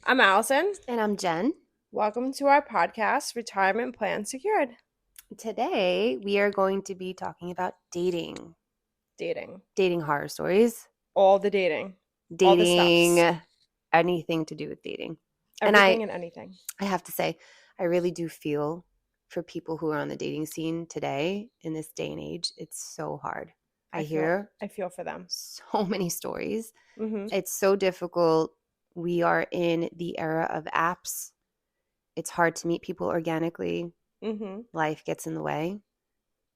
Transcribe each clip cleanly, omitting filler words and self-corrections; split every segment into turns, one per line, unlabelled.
I'm Allison.
And I'm Jen.
Welcome to our podcast, Retirement Plan Secured.
Today, we are going to be talking about dating,
Dating.
dating horror stories,
All the dating. All the stuffs.
dating, anything to do with dating.
Everything and anything.
I have to say, I really do feel for people who are on the dating scene today in this day and age. It's so hard. I hear
feel for them.
so many stories.
Mm-hmm.
It's so difficult. We are in the era of apps. It's hard to meet people organically.
Mm-hmm.
Life gets in the way.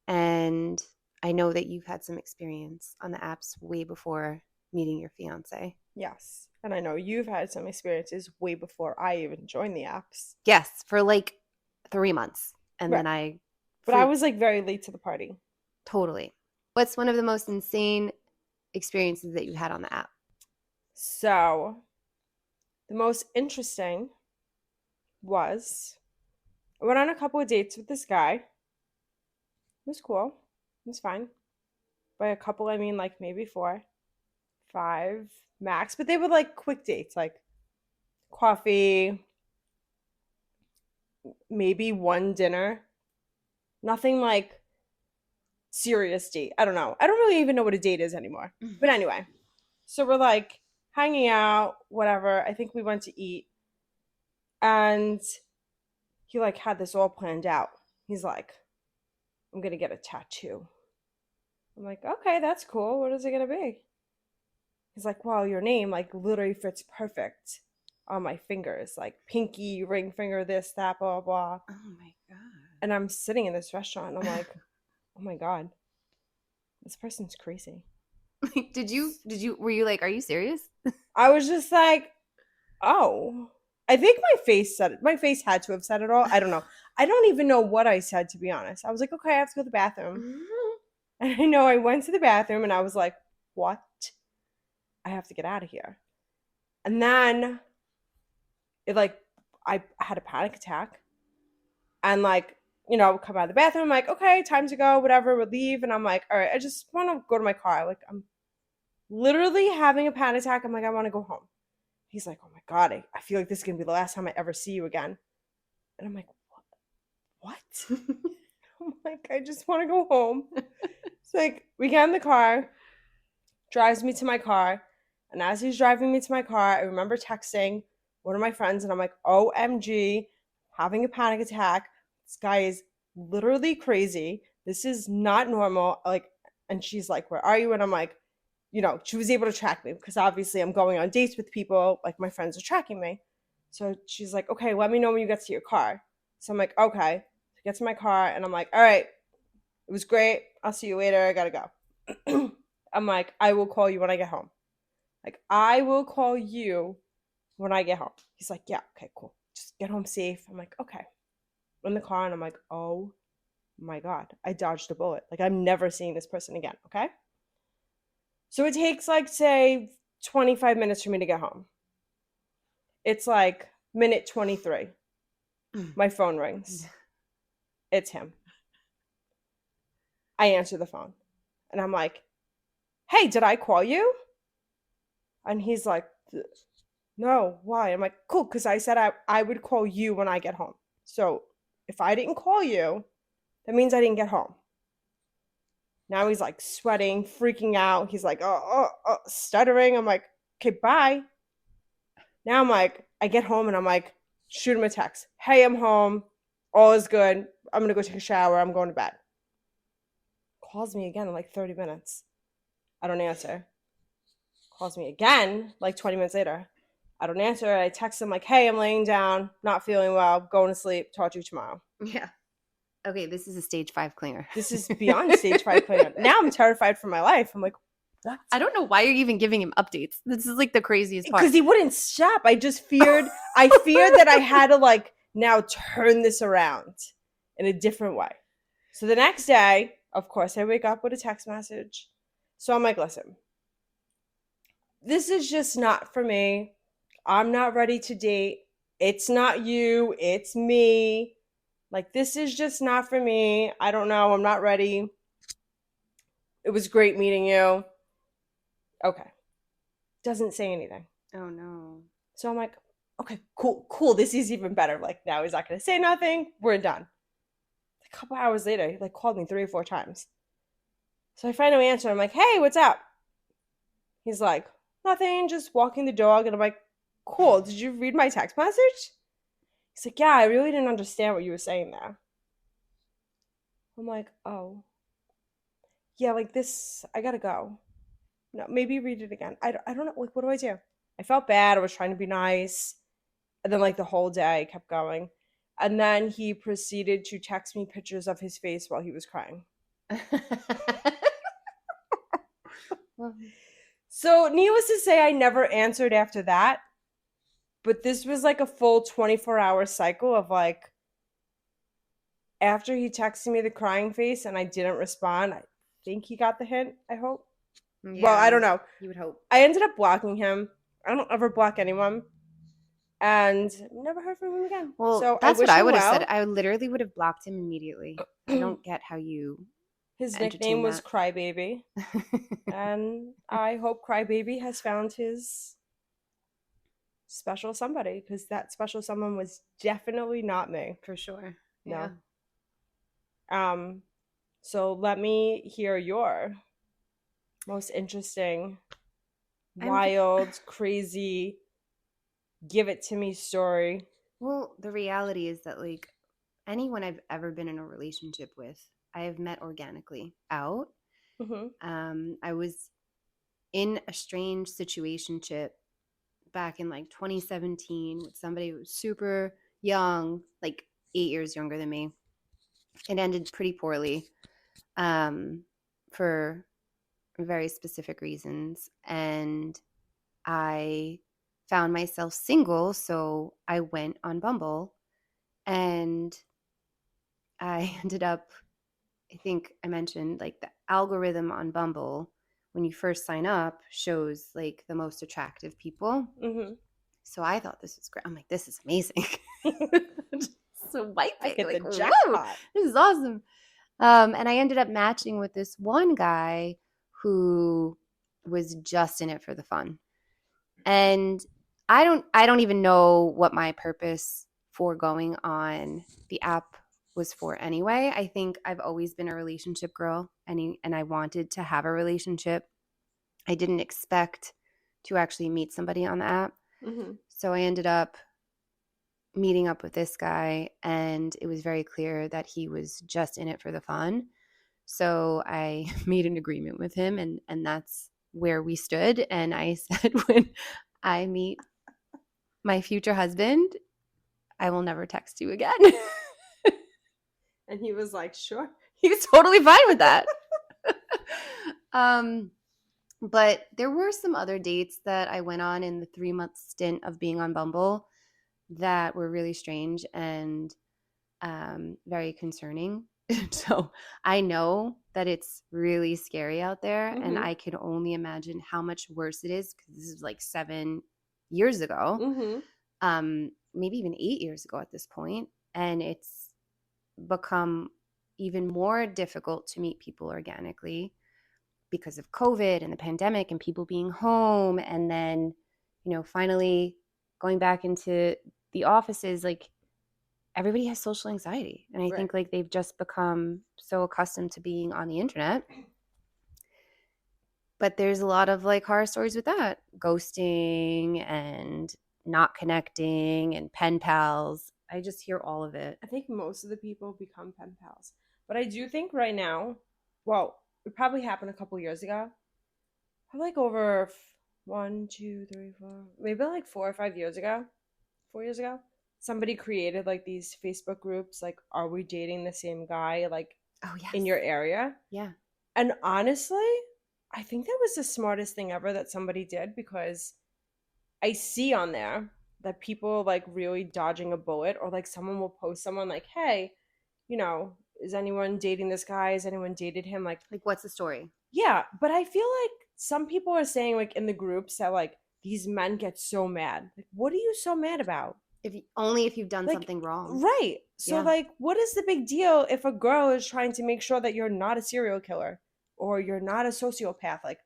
And I know that you've had some experience on the apps way before meeting your fiance.
Yes. And I know you've had some experiences way before I even joined the apps.
Yes, for like 3 months. And
Right.
then
But I was like very late to the party.
Totally. What's one of the most insane experiences that you had on the app?
So, the most interesting was I went on a couple of dates with this guy. It was cool. It was fine. By a couple, I mean like maybe 4, 5 max. But they were like quick dates, like coffee, maybe one dinner. Nothing like serious date. I don't know. I don't really even know what a date is anymore. But anyway, so we're like hanging out, whatever. I think we went to eat. And he like had this all planned out. He's like, I'm going to get a tattoo. I'm like, okay, that's cool. What is it going to be? He's like, well, your name like literally fits perfect on my fingers, like pinky, ring finger, this, that, blah, blah.
Oh my God.
And I'm sitting in this restaurant and I'm like, oh my God, this person's crazy.
Were you like, are you serious?
I was just like, oh, I think my face said it. My face had to have said it all. I don't know. I don't even know what I said, to be honest. I was like, okay, I have to go to the bathroom. And I know I went to the bathroom and I was like, what? I have to get out of here. And then I had a panic attack and come out of the bathroom. I'm like, okay, time to go, whatever, we'll leave. And I'm like, all right, I just want to go to my car. Like, I'm literally having a panic attack. I'm like, I want to go home. He's like, oh my God, I feel like this is going to be the last time I ever see you again. And I'm like, what? I'm like, I just want to go home. It's like, we get in the car, drives me to my car. And as he's driving me to my car, I remember texting one of my friends and I'm like, OMG, having a panic attack. This guy is literally crazy. This is not normal. Like, and she's like, where are you? And I'm like, she was able to track me because obviously I'm going on dates with people. Like, my friends are tracking me. So she's like, okay, let me know when you get to your car. So I'm like, okay. So I get to my car and I'm like, all right, it was great. I'll see you later. I gotta go. I'm like, I will call you when I get home. Like, I will call you when I get home. He's like, yeah, okay, cool. Just get home safe. I'm like, okay. I'm in the car and I'm like, oh my God, I dodged a bullet. Like, I'm never seeing this person again, okay? So it takes like, say, 25 minutes for me to get home. It's like minute 23. My phone rings. It's him. I answer the phone. And I'm like, hey, did I call you? And he's like, no, why? I'm like, cool, because I said I would call you when I get home. So if I didn't call you, that means I didn't get home. Now he's like sweating, freaking out. He's like, stuttering. I'm like, okay, bye. Now I'm like, I get home and I'm like, shoot him a text. Hey, I'm home. All is good. I'm going to go take a shower. I'm going to bed. Calls me again in like 30 minutes. I don't answer. Calls me again like 20 minutes later. I don't answer. I text him like, hey, I'm laying down, not feeling well, going to sleep. Talk to you tomorrow.
Yeah. Okay, this is a stage 5 clinger.
This is beyond stage 5 clinger. Now I'm terrified for my life. I'm like, what?
I don't know why you're even giving him updates. This is like the craziest part.
Because he wouldn't stop. I feared that I had to like now turn this around in a different way. So the next day, of course, I wake up with a text message. So I'm like, listen, this is just not for me. I'm not ready to date. It's not you. It's me. Like, this is just not for me. I don't know. I'm not ready. It was great meeting you. Okay. Doesn't say anything.
Oh, no.
So I'm like, okay, cool, cool. This is even better. Like now he's not gonna say nothing. We're done. A couple hours later, he like called me 3 or 4 times. So I finally answer. I'm like, hey, what's up? He's like, nothing, just walking the dog. And I'm like, cool. Did you read my text message? He's like, yeah, I really didn't understand what you were saying there. I'm like, oh, yeah, like this, I gotta go. No, maybe read it again. I don't know. Like, what do I do? I felt bad. I was trying to be nice. And then, like, the whole day I kept going. And then he proceeded to text me pictures of his face while he was crying.
Well,
So, needless to say, I never answered after that. But this was like a full 24-hour cycle of like, after he texted me the crying face and I didn't respond, I think he got the hint, I hope. Well, I
yeah,
don't know.
you would hope.
I ended up blocking him. I don't ever block anyone. And never heard from him again.
Well,
So I
that's what
wish
I
him
would have said.
well.
I literally would have blocked him immediately. I don't get how you
His nickname
entertain
was
that.
Crybaby. And I hope Crybaby has found his special somebody, because that special someone was definitely not me.
For sure. Yeah.
No. So let me hear your most interesting,
I'm
wild, crazy, give it to me story.
Well, the reality is that like anyone I've ever been in a relationship with, I have met organically out. I was in a strange situationship back in like 2017 with somebody who was super young, like 8 years younger than me. It ended pretty poorly for very specific reasons. And I found myself single. So I went on Bumble and I ended up, I think I mentioned like the algorithm on Bumble when you first sign up shows like the most attractive people.
Mm-hmm.
So I thought this was great. I'm like, this is amazing. So
I
wiping,
hit the
like, whoa,
jackpot.
this is awesome. And I ended up matching with this one guy who was just in it for the fun. And I don't even know what my purpose for going on the app was for anyway. I think I've always been a relationship girl and I wanted to have a relationship. I didn't expect to actually meet somebody on the app.
Mm-hmm.
So I ended up meeting up with this guy and it was very clear that he was just in it for the fun. So I made an agreement with him and that's where we stood. And I said, when I meet my future husband, I will never text you again.
And he was like, sure.
He was totally fine with that. But there were some other dates that I went on in the 3-month stint of being on Bumble that were really strange and very concerning. So I know that it's really scary out there,
Mm-hmm.
and I can only imagine how much worse it is because this is like 7 years ago, maybe even 8 years ago at this point, and it's become even more difficult to meet people organically because of COVID and the pandemic and people being home, and then finally going back into the offices. Like everybody has social anxiety, and I think like they've just become so accustomed to being on the internet. But there's a lot of like horror stories with that, ghosting and not connecting and pen pals. I just hear all of it.
I think most of the people become pen pals. But I do think right now, well, it probably happened a couple years ago. Probably like over 1, 2, 3, 4, maybe like 4 or 5 years ago. 4 years ago. Somebody created like these Facebook groups, like, are we dating the same guy, like,
Oh yes.
in your area?
Yeah.
And honestly, I think that was the smartest thing ever that somebody did, because I see on there that people like really dodging a bullet, or like someone will post someone like, hey, is anyone dating this guy? Has anyone dated him? Like
what's the story?
Yeah, but I feel like some people are saying like in the groups that like these men get so mad. Like, what are you so mad about?
Only if you've done
Like,
something wrong.
right. So
Yeah.
like, what is the big deal if a girl is trying to make sure that you're not a serial killer or you're not a sociopath? Like,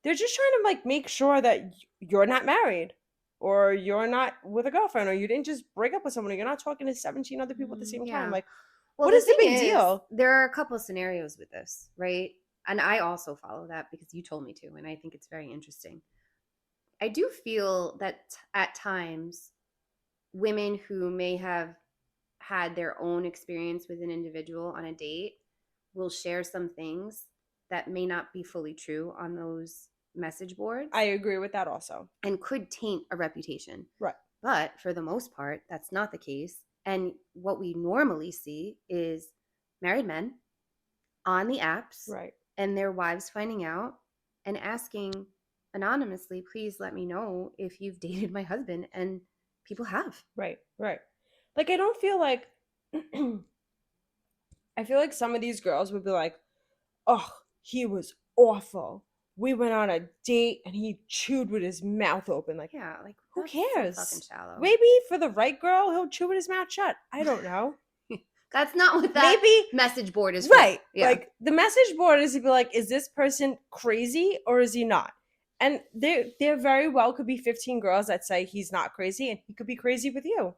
they're just trying to like make sure that you're not married. or you're not with a girlfriend, or you didn't just break up with someone, or you're not talking to 17 other people at the same time.
Yeah.
Like,
Well,
what
the
is the
thing
big
is,
deal?
there are a couple of scenarios with this, right? And I also follow that because you told me to, and I think it's very interesting. I do feel that at times, women who may have had their own experience with an individual on a date will share some things that may not be fully true on those message boards
I agree with that also.
and could taint a reputation.
Right.
But for the most part, that's not the case. And what we normally see is married men on the apps
Right.
and their wives finding out and asking anonymously, please let me know if you've dated my husband. And people have.
Right. Right. Like, I don't feel like I feel like some of these girls would be like, oh, he was awful. We went on a date and he chewed with his mouth open. Like,
Yeah, like
who
that's
cares?
so fucking shallow.
Maybe for the right girl, he'll chew with his mouth shut. I don't know.
That's not what that
Maybe
message board is for.
right.
Yeah.
Like, the message board is to be like, is this person crazy or is he not? And there very well could be 15 girls that say he's not crazy and he could be crazy with you.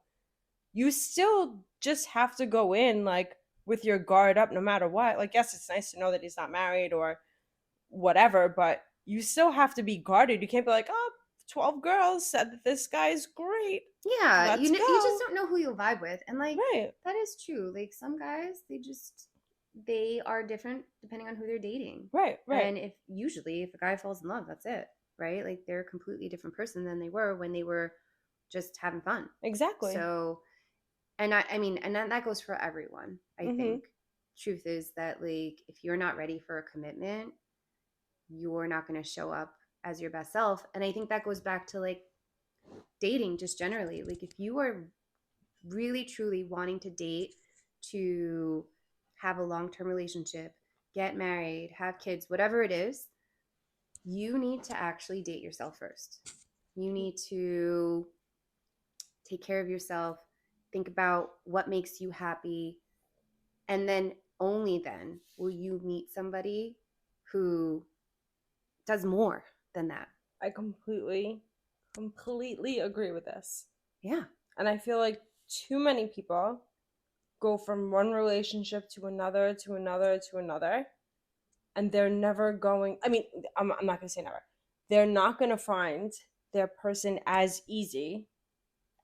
You still just have to go in like with your guard up no matter what. Like, yes, it's nice to know that he's not married or whatever, but you still have to be guarded. You can't be like, oh, 12 girls said that this guy's great.
Yeah,
Let's
you
go.
just don't know who you'll vibe with. And like
Right.
that is true. Like some guys, they are different depending on who they're dating.
Right.
And if a guy falls in love, that's it. Right? Like they're a completely different person than they were when they were just having fun.
Exactly.
So and I mean, and that goes for everyone, I think. Truth is that like if you're not ready for a commitment, you're not going to show up as your best self. And I think that goes back to like dating just generally. Like if you are really truly wanting to date, to have a long-term relationship, get married, have kids, whatever it is, you need to actually date yourself first. You need to take care of yourself, think about what makes you happy, and then only then will you meet somebody who does more than that.
I completely agree with this.
Yeah.
And I feel like too many people go from one relationship to another, to another, to another, and they're never going, I mean, I'm not going to say never. They're not going to find their person as easy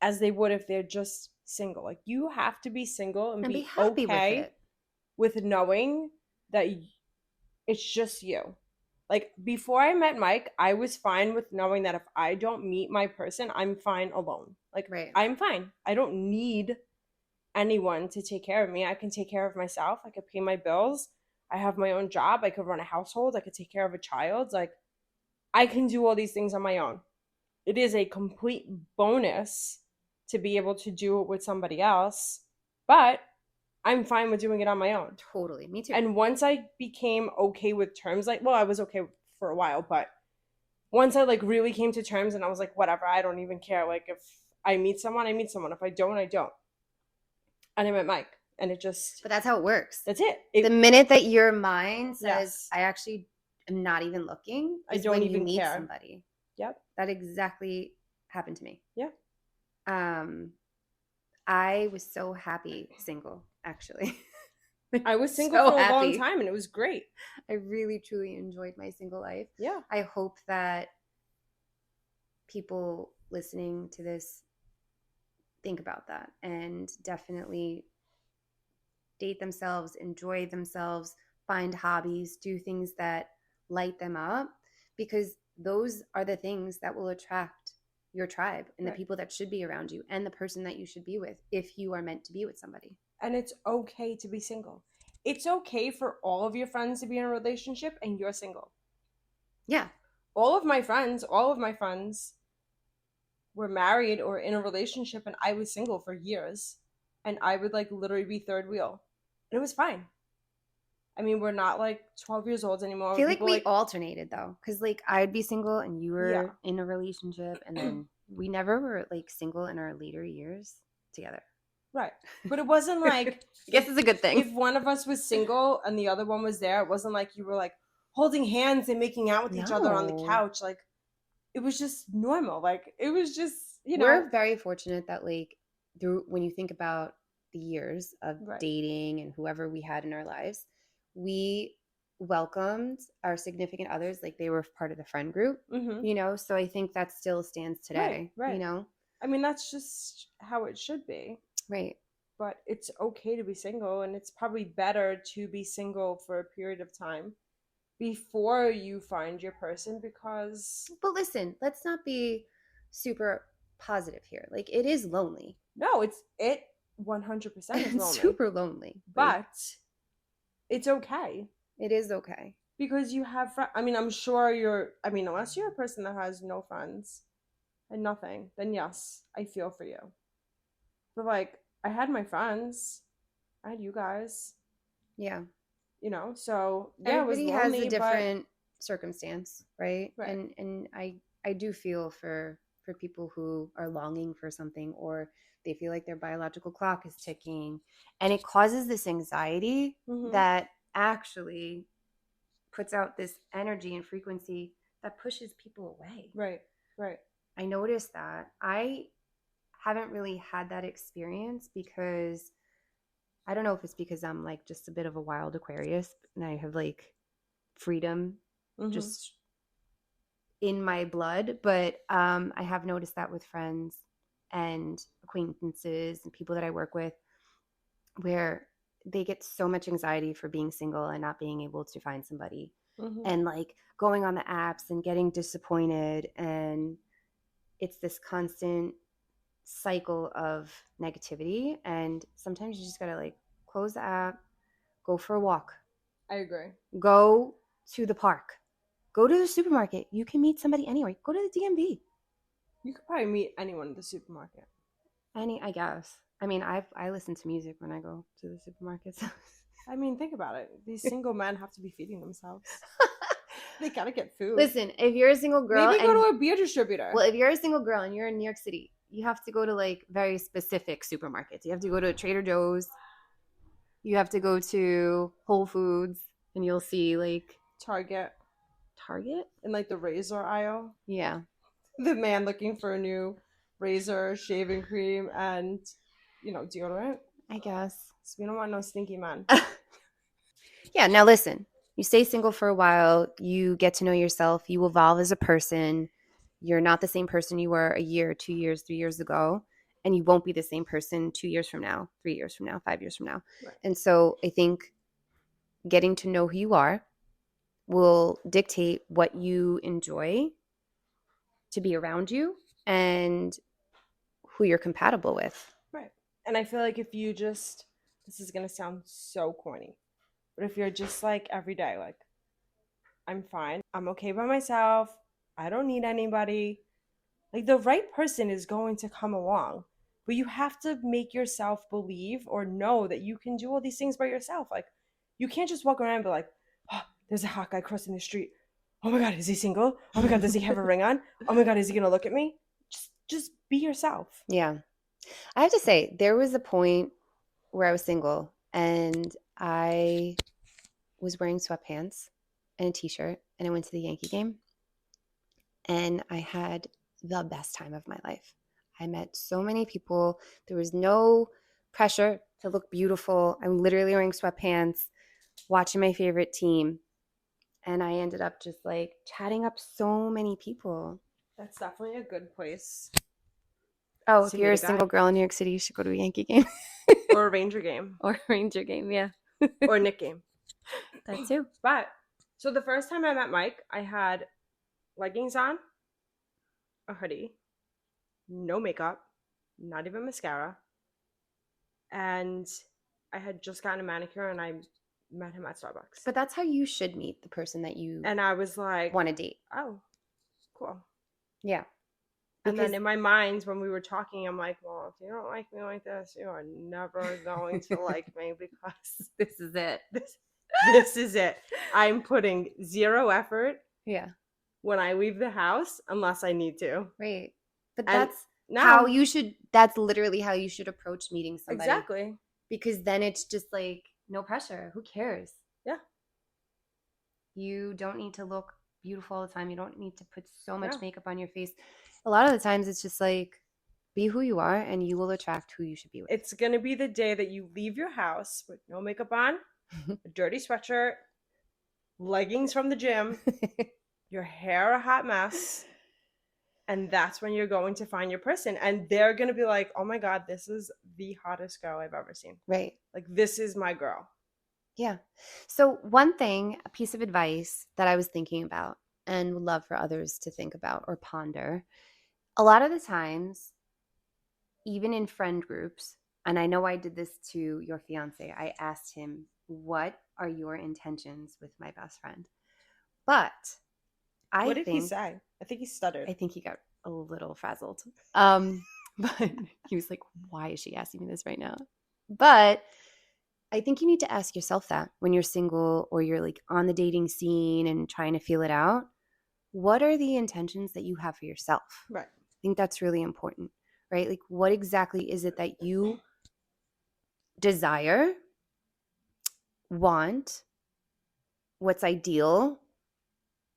as they would if they're just single. Like, you have to be single and be happy okay with knowing that it's just you. Like, before I met Mike, I was fine with knowing that if I don't meet my person, I'm fine alone. Like, right. I'm fine. I don't need anyone to take care of me. I can take care of myself. I could pay my bills. I have my own job. I could run a household. I could take care of a child. Like, I can do all these things on my own. It is a complete bonus to be able to do it with somebody else, but I'm fine with doing it on my own.
Totally. Me too.
And once I became okay with terms, like, well, I was okay for a while, but once I like really came to terms and I was like, whatever, I don't even care. Like, if I meet someone, I meet someone. If I don't, I don't. And I met Mike, and it just...
But that's how it works.
That's it.
The minute that your mind says,
yes,
I actually am not even looking,
I don't even
meet
care.
Somebody.
Yep.
That exactly happened to me.
Yeah.
I was so happy single, actually.
I was single for a long time, and it was great.
I really, truly enjoyed my single life.
Yeah.
I hope that people listening to this think about that and definitely date themselves, enjoy themselves, find hobbies, do things that light them up, because those are the things that will attract your tribe and the people that should be around you and the person that you should be with if you are meant to be with somebody.
And it's okay to be single. It's okay for all of your friends to be in a relationship and you're single.
Yeah.
All of my friends were married or in a relationship, and I was single for years, and I would like literally be third wheel, and it was fine. I mean, we're not like 12 years old anymore.
I feel like we alternated though, because like I'd be single and you were in a relationship, and then we never were like single in our later years together.
Right. But it wasn't like...
I guess it's a good thing.
If one of us was single and the other one was there, it wasn't like you were like holding hands and making out with each other on the couch. Like, it was just normal. Like, it was just
we're very fortunate that like through when you think about the years of
Right.
dating and whoever we had in our lives, we welcomed our significant others like they were part of the friend group, you know? So I think that still stands today,
Right.
you know?
I mean, that's just how it should be.
Right.
But it's okay to be single, and it's probably better to be single for a period of time before you find your person because
But listen, let's not be super positive here. Like it is lonely.
no, it 100% is
It's
lonely.
super lonely. Like,
But it's okay
it is okay.
because you have friends. I mean, I'm sure unless you're a person that has no friends and nothing, then yes, I feel for you. But like, I had my friends, I had you guys,
Yeah.
so yeah, it was
Everybody has a
lonely, but
different circumstance, right?
right.
And I do feel for people who are longing for something or they feel like their biological clock is ticking and it causes this anxiety that actually puts out this energy and frequency that pushes people away.
Right. Right.
I noticed that. I haven't really had that experience because I don't know if it's because I'm like just a bit of a wild Aquarius and I have like freedom just in my blood, but I have noticed that with friends and acquaintances and people that I work with where they get so much anxiety for being single and not being able to find somebody and like going on the apps and getting disappointed, and it's this constant cycle of negativity, and sometimes you just gotta like close the app, go for a walk,
I agree.
go to the park, go to the supermarket. You can meet somebody anywhere. Go to the DMV.
You could probably meet anyone at the supermarket.
I guess. I mean, I listen to music when I go to the supermarkets.
I mean, think about it. These single men have to be feeding themselves. They gotta get food.
Listen, if you're a single girl,
maybe go to a beer distributor.
Well, if you're a single girl and you're in New York City, you have to go to like very specific supermarkets. You have to go to Trader Joe's. You have to go to Whole Foods, and you'll see like
Target
Target
in like the razor aisle.
Yeah.
The man looking for a new razor, shaving cream, and deodorant.
I guess.
So we don't want no stinky man.
Yeah. Now listen, you stay single for a while. You get to know yourself. You evolve as a person. You're not the same person you were a year, 2 years, 3 years ago. And you won't be the same person 2 years from now, 3 years from now, 5 years from now.
Right.
And so I think getting to know who you are will dictate what you enjoy to be around you and who you're compatible with.
Right. And I feel like if you just, this is going to sound so corny, but if you're just like every day, like, I'm fine, I'm okay by myself, I don't need anybody, like the right person is going to come along. But you have to make yourself believe or know that you can do all these things by yourself. Like, you can't just walk around and be like, oh, there's a hot guy crossing the street. Oh my God, is he single? Oh my God, does he have a ring on? Oh my God, is he going to look at me? Just be yourself.
Yeah. I have to say, there was a point where I was single and I was wearing sweatpants and a t-shirt and I went to the Yankee game and I had the best time of my life. I met so many people. There was no pressure to look beautiful. I'm literally wearing sweatpants, watching my favorite team. And I ended up just like chatting up so many people.
That's definitely a good place.
Oh, if you're a single girl in New York City, you should go to a Yankee game.
Or a Ranger game.
Or a Ranger game, yeah.
Or a Knick game.
That too.
But, so the first time I met Mike, I had leggings on, a hoodie, no makeup, not even mascara, and I had just gotten a manicure and I met him at Starbucks.
But that's how you should meet the person that you
and I was like,
want to date.
Oh, cool.
Yeah.
And then in my mind, when we were talking, I'm like, well, if you don't like me like this, you are never going to like me because
this is it.
This is it. I'm putting zero effort.
Yeah.
When I leave the house, unless I need to.
Right. But that's literally how you should approach meeting somebody.
Exactly.
Because then it's just like, no pressure. Who cares?
Yeah.
You don't need to look beautiful all the time. You don't need to put so much makeup on your face. A lot of the times it's just like, Be who you are, and you will attract who you should be with.
It's going to be the day that you leave your house with no makeup on, a dirty sweatshirt, leggings from the gym, your hair a hot mess. And that's when you're going to find your person. And they're going to be like, oh my God, this is the hottest girl I've ever seen.
Right.
Like, this is my girl.
Yeah. So one thing, a piece of advice that I was thinking about and would love for others to think about or ponder, a lot of the times, even in friend groups, and I know I did this to your fiance, I asked him, what are your intentions with my best friend? But
What did he say? I think he stuttered.
I think he got a little frazzled. But he was like, why is she asking me this right now? But I think you need to ask yourself that when you're single or you're like on the dating scene and trying to feel it out. What are the intentions that you have for yourself?
Right.
I think that's really important, right? Like, what exactly is it that you desire, want, what's ideal?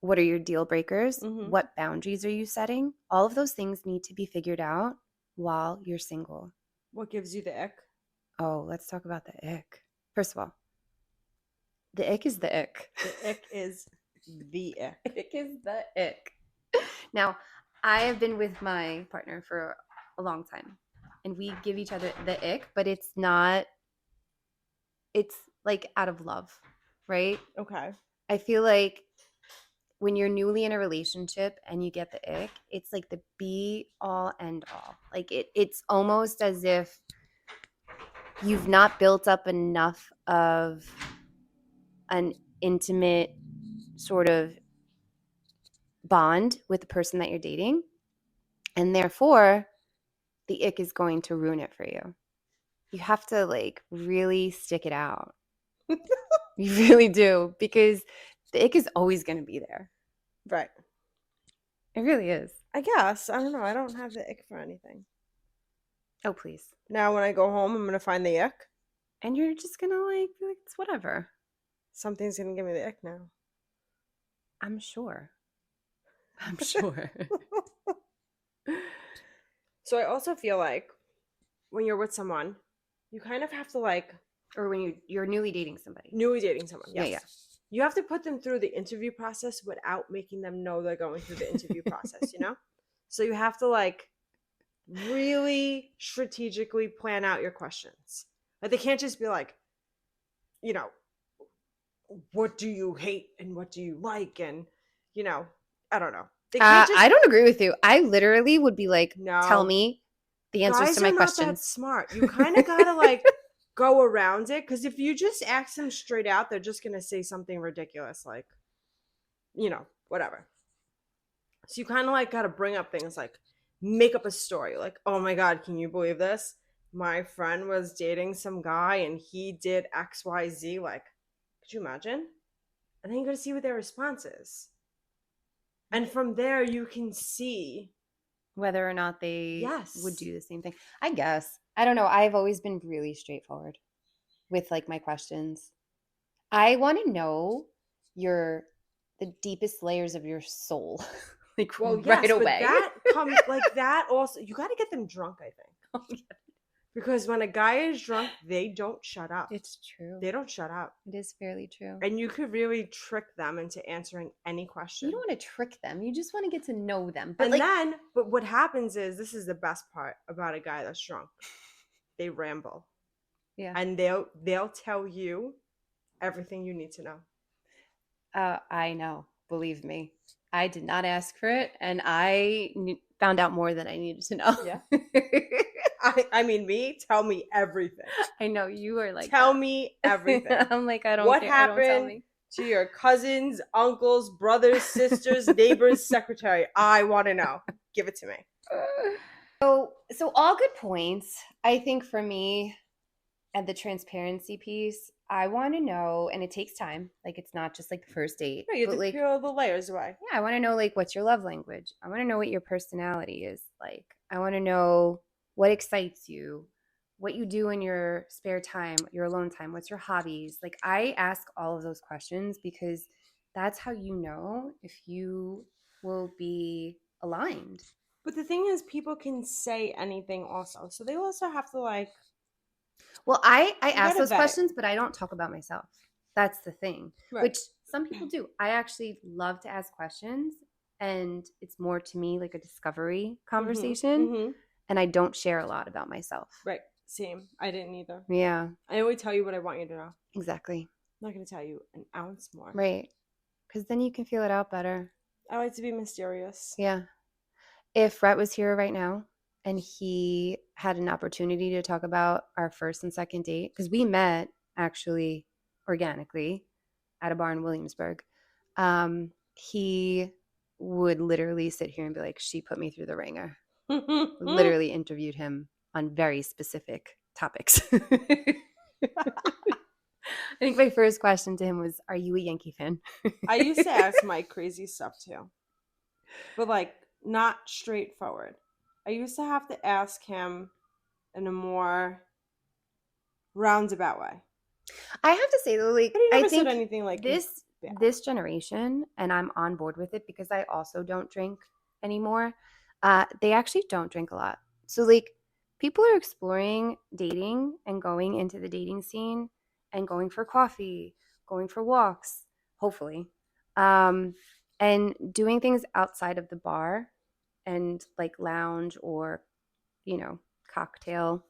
What are your deal breakers?
Mm-hmm.
What boundaries are you setting? All of those things need to be figured out while you're single.
What gives you the ick?
Oh, let's talk about the ick. First of all, the ick is the ick.
The ick is the ick.
Ick is the ick. Now, I have been with my partner for a long time, and we give each other the ick, but it's like out of love, right?
Okay.
I feel like when you're newly in a relationship and you get the ick, it's like the be all end all. Like it's almost as if you've not built up enough of an intimate sort of bond with the person that you're dating, and therefore the ick is going to ruin it for you. You have to like really stick it out. You really do, because the ick is always going to be there.
Right.
It really is.
I guess. I don't know. I don't have the ick for anything.
Oh, please.
Now when I go home, I'm going to find the ick.
And you're just going to like be like, it's whatever.
Something's going to give me the ick now.
I'm sure. I'm sure.
So I also feel like when you're with someone, you kind of have to like...
Or when you're newly dating somebody.
Newly dating someone, yes.
Yeah.
You have to put them through the interview process without making them know they're going through the interview process, you know? So you have to like really strategically plan out your questions. Like they can't just be like, you know, what do you hate and what do you like? And, you know, I don't know. They can't just...
I don't agree with you. I literally would be like,
No.
Tell me the answers
Guys
to my
are
questions.
not that smart. You kind of gotta like go around it, because if you just ask them straight out, they're just gonna say something ridiculous, like, you know, whatever. So you kind of like gotta bring up things like make up a story, like, oh my God, can you believe this? My friend was dating some guy and he did XYZ. Like, could you imagine? And then you gotta see what their response is, and from there you can see
whether or not they
Yes.
would do the same thing. I guess. I don't know. I've always been really straightforward with like my questions. I want to know the deepest layers of your soul. Like
Well,
right
yes,
away.
but that comes like that also. You got to get them drunk, I think.
Oh, yeah.
Because when a guy is drunk, they don't shut up.
It's true.
They don't shut up.
It is fairly true.
And you could really trick them into answering any question.
You don't want to trick them. You just want to get to know them.
But but what happens is, this is the best part about a guy that's drunk. They ramble.
Yeah.
And they'll tell you everything you need to know.
I know. Believe me. I did not ask for it, and I found out more than I needed to know.
Yeah. I mean, tell me everything.
I know you are like,
tell me everything.
I'm like, I don't
what
care.
happened
don't tell me.
To your cousins, uncles, brothers, sisters, neighbors, secretary. I want to know. Give it to me.
So all good points. I think for me, and the transparency piece, I want to know, and it takes time. Like, it's not just like the first date.
No, you have to
like,
peel the layers away.
Yeah, I want to know like what's your love language. I want to know what your personality is like. I want to know what excites you, what you do in your spare time, your alone time, what's your hobbies. Like, I ask all of those questions because that's how you know if you will be aligned.
But the thing is, people can say anything also. So they also have to like,
Well, I
you
ask
gotta
those
vet it.
questions, but I don't talk about myself. That's the thing,
Right.
which some people do. I actually love to ask questions, and it's more to me like a discovery
Mm-hmm.
conversation,
Mm-hmm.
and I don't share a lot about myself.
Right. Same. I didn't either.
Yeah,
I only tell you what I want you to know.
exactly.
I'm not gonna tell you an ounce more.
Right. Because then you can feel it out better.
I like to be mysterious.
Yeah. If Rhett was here right now and he had an opportunity to talk about our first and second date, because we met actually organically at a bar in Williamsburg, he would literally sit here and be like, she put me through the ringer. Literally interviewed him on very specific topics. I think my first question to him was, are you a Yankee fan?
I used to ask Mike crazy stuff too, but like not straightforward. I used to have to ask him in a more roundabout way.
I have to say though, like
But he
I
never said
think
anything like
this
bad.
this generation, and I'm on board with it because I also don't drink anymore. They actually don't drink a lot. So like people are exploring dating and going into the dating scene and going for coffee, going for walks, hopefully, um, and doing things outside of the bar and like lounge or cocktail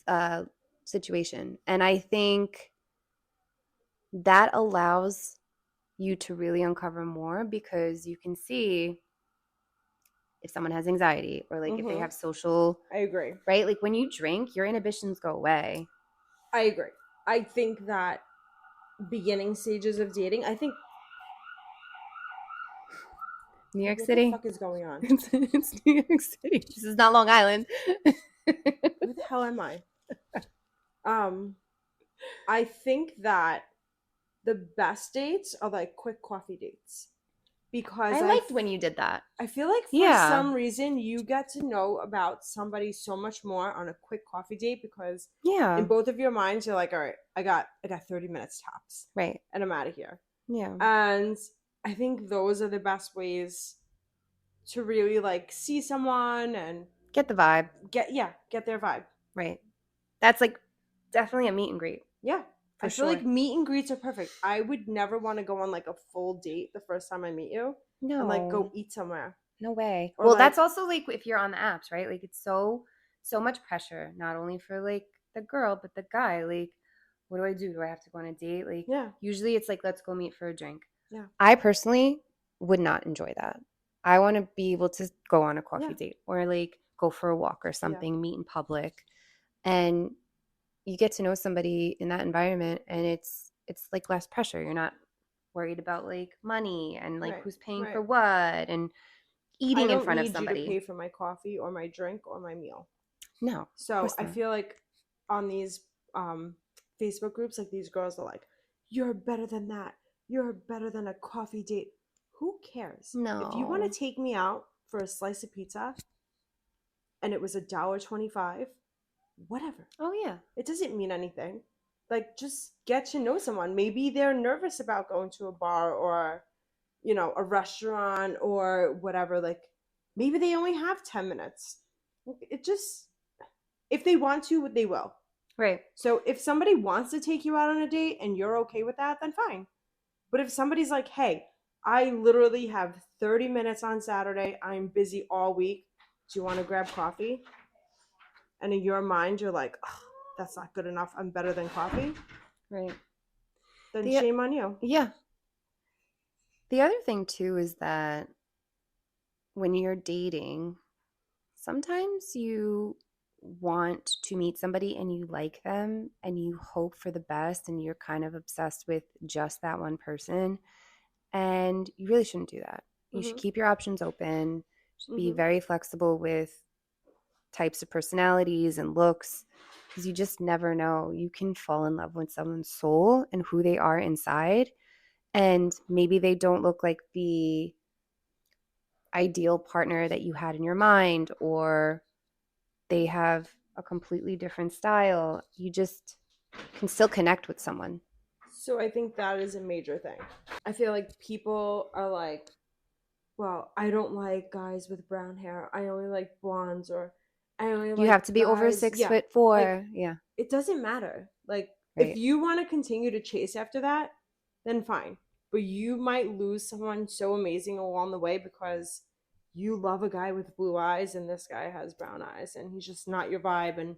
uh, situation. And I think that allows you to really uncover more because you can see if someone has anxiety or like if they
Mm-hmm.
have social,
I agree.
right? Like when you drink, your inhibitions go away.
I agree. I think that beginning stages of dating, I think
New York
what the
City.
fuck is going on?
It's New York City. This is not Long Island.
Where the hell am I? Um, I think that the best dates are like quick coffee dates because
I liked when you did that.
I feel like for
Yeah.
some reason you get to know about somebody so much more on a quick coffee date because in
Yeah.
both of your minds you're like, all right, I got 30 minutes tops
Right.
and I'm out of here.
Yeah.
And I think those are the best ways to really like see someone and
Get the vibe.
get their vibe.
Right. That's like definitely a meet and greet.
Yeah.
For
I feel
sure.
like meet and greets are perfect. I would never want to go on like a full date the first time I meet you and like go
No.
eat somewhere.
No way.
Or
Well,
like
that's also like if you're on the apps, right? Like it's so much pressure, not only for like the girl, but the guy. Like, what do I do? Do I have to go on a date? Like
yeah.
usually it's like let's go meet for a drink.
Yeah.
I personally would not enjoy that. I want to be able to go on a coffee
Yeah.
date or like go for a walk or something, meet in public. And you get to know somebody in that environment and it's like less pressure. You're not worried about like money and like
Right.
who's paying for
Right.
what and
I
eating in
don't
front of
need you to
somebody.
pay for my coffee or my drink or my meal.
No, of
So
course
I
not.
feel like on these Facebook groups, like these girls are like, "You're better than that. You're better than a coffee date." Who cares? If you want
No.
to take me out for a slice of pizza and it was $1.25, whatever.
Oh yeah.
It doesn't mean anything. Like just get to know someone. Maybe they're nervous about going to a bar or a restaurant or whatever. Like maybe they only have 10 minutes. It just if they want to, they will.
Right.
So if somebody wants to take you out on a date and you're okay with that, then fine. But if somebody's like, "Hey, I literally have 30 minutes on Saturday. I'm busy all week. Do you want to grab coffee?" And in your mind you're like, "Oh, that's not good enough. I'm better than coffee."
Right.
Then shame on you.
Yeah. The other thing too is that when you're dating, sometimes you want to meet somebody and you like them and you hope for the best and you're kind of obsessed with just that one person. And you really shouldn't do that. You should
Mm-hmm.
keep your options open, should be
Mm-hmm.
very flexible with types of personalities and looks because you just never know. You can fall in love with someone's soul and who they are inside. And maybe they don't look like the ideal partner that you had in your mind, or they have a completely different style. You just can still connect with someone.
So I think that is a major thing. I feel like people are like, well, I don't like guys with brown hair. I only like blondes, or I only
You
like
have to be over
guys.
six
Yeah.
foot
Like,
four. Yeah,
it doesn't matter. Like, if
right.
you want to continue to chase after that, then fine. But you might lose someone so amazing along the way because you love a guy with blue eyes and this guy has brown eyes and he's just not your vibe and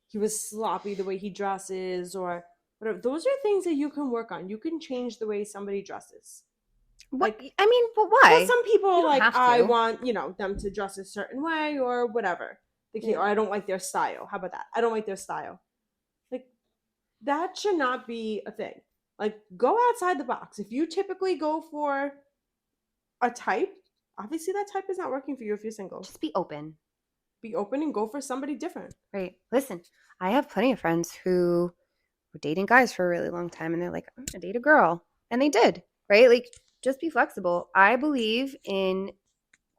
he was sloppy the way he dresses or whatever. Those are things that you can work on. You can change the way somebody dresses.
What?
Like,
I mean, but
well,
why?
some people
You
are
don't
like,
have
I
to.
want, them to dress a certain way or whatever. Or
Yeah.
I don't like their style. How about that? I don't like their style. Like, that should not be a thing. Like, go outside the box. If you typically go for a type, obviously that type is not working for you if you're single.
Just be open.
Be open and go for somebody different.
Right. Listen, I have plenty of friends who were dating guys for a really long time and they're like, I'm gonna date a girl. And they did, right? Like, just be flexible. I believe in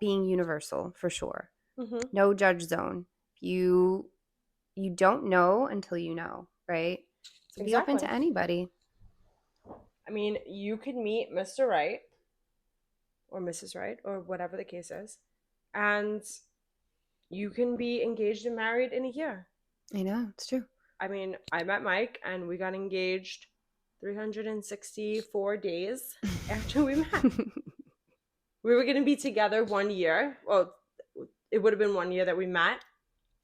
being universal for sure.
Mm-hmm.
No judge zone. You don't know until you know, right? So be open
Exactly.
to anybody.
I mean, you could meet Mr. Right or Mrs. Right or whatever the case is, and you can be engaged and married in a year.
I know, it's true.
I mean, I met Mike and we got engaged 364 days after we met. We were going to be together 1 year. Well, it would have been 1 year that we met,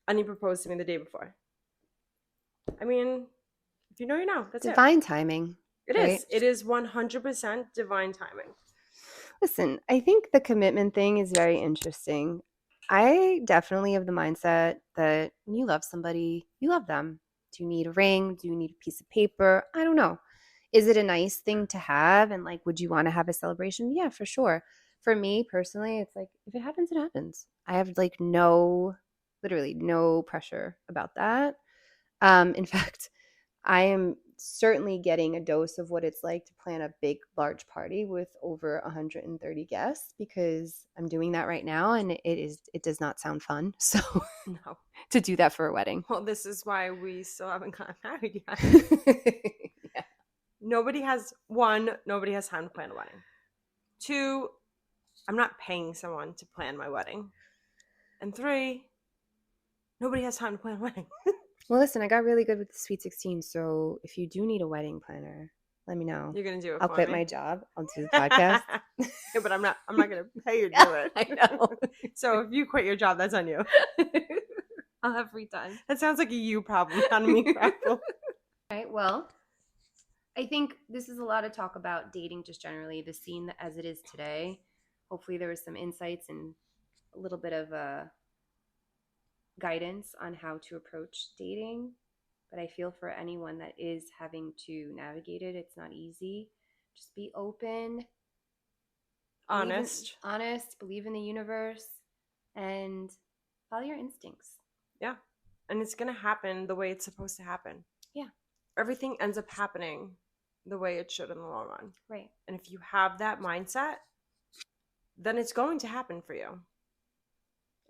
and he proposed to me the day before. I mean, if you know, you know. That's
Divine timing.
It
right?
is. It is 100% divine timing.
Listen, I think the commitment thing is very interesting. I definitely have the mindset that when you love somebody, you love them. Do you need a ring? Do you need a piece of paper? I don't know. Is it a nice thing to have? And like, would you want to have a celebration? Yeah, for sure. For me personally, it's like, if it happens, it happens. I have like literally no pressure about that. In fact, I am certainly getting a dose of what it's like to plan a big, large party with over 130 guests because I'm doing that right now and it does not sound fun. So
No.
to do that for a wedding.
Well, this is why we still haven't gotten married yet.
Yeah.
Nobody has time to plan a wedding. 2, I'm not paying someone to plan my wedding. And 3, nobody has time to plan a wedding.
Well, listen, I got really good with the Sweet 16, so if you do need a wedding planner, let me know.
You're gonna do it.
I'll
for
quit
me.
my job. I'll do the podcast.
Yeah, but I'm not gonna pay you to do it.
I know.
So if you quit your job, that's on you.
I'll have free time.
That sounds like a you problem, not a me problem.
All right. Well, I think this is a lot of talk about dating, just generally the scene as it is today. Hopefully, there was some insights and a little bit of guidance on how to approach dating. But I feel for anyone that is having to navigate it, it's not easy. Just be open,
Honest,
believe in the universe, and follow your instincts.
yeah, and it's gonna happen the way it's supposed to happen.
Yeah,
everything ends up happening the way it should in the long run.
right.
And if you have that mindset, then it's going to happen for you.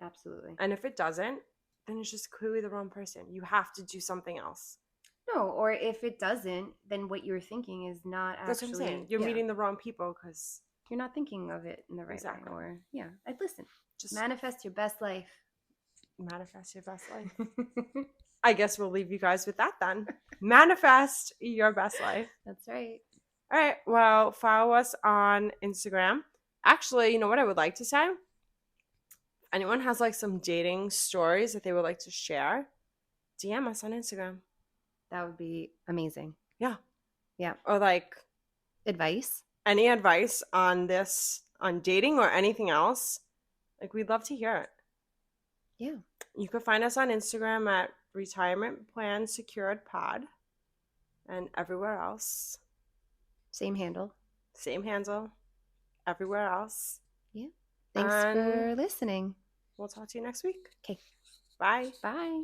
Absolutely.
And if it doesn't, then it's just clearly the wrong person. You have to do something else.
No, or if it doesn't, then what you're thinking is not actually.
That's what I'm saying. You're meeting the wrong people because
you're not thinking of it in the right way. Or I'd listen. Just manifest your best life.
Manifest your best life. I guess we'll leave you guys with that then. Manifest your best life.
That's right.
All right. Well, follow us on Instagram. Actually, you know what I would like to say? Anyone has like some dating stories that they would like to share, DM us on Instagram.
That would be amazing.
Yeah.
Yeah.
Or like
advice.
Any advice on this, on dating or anything else. Like, we'd love to hear it.
Yeah.
You can find us on Instagram at Retirement Plan Secured Pod. And everywhere else.
Same handle.
Everywhere else.
Yeah. Thanks for listening.
We'll talk to you next week.
Okay.
Bye.
Bye.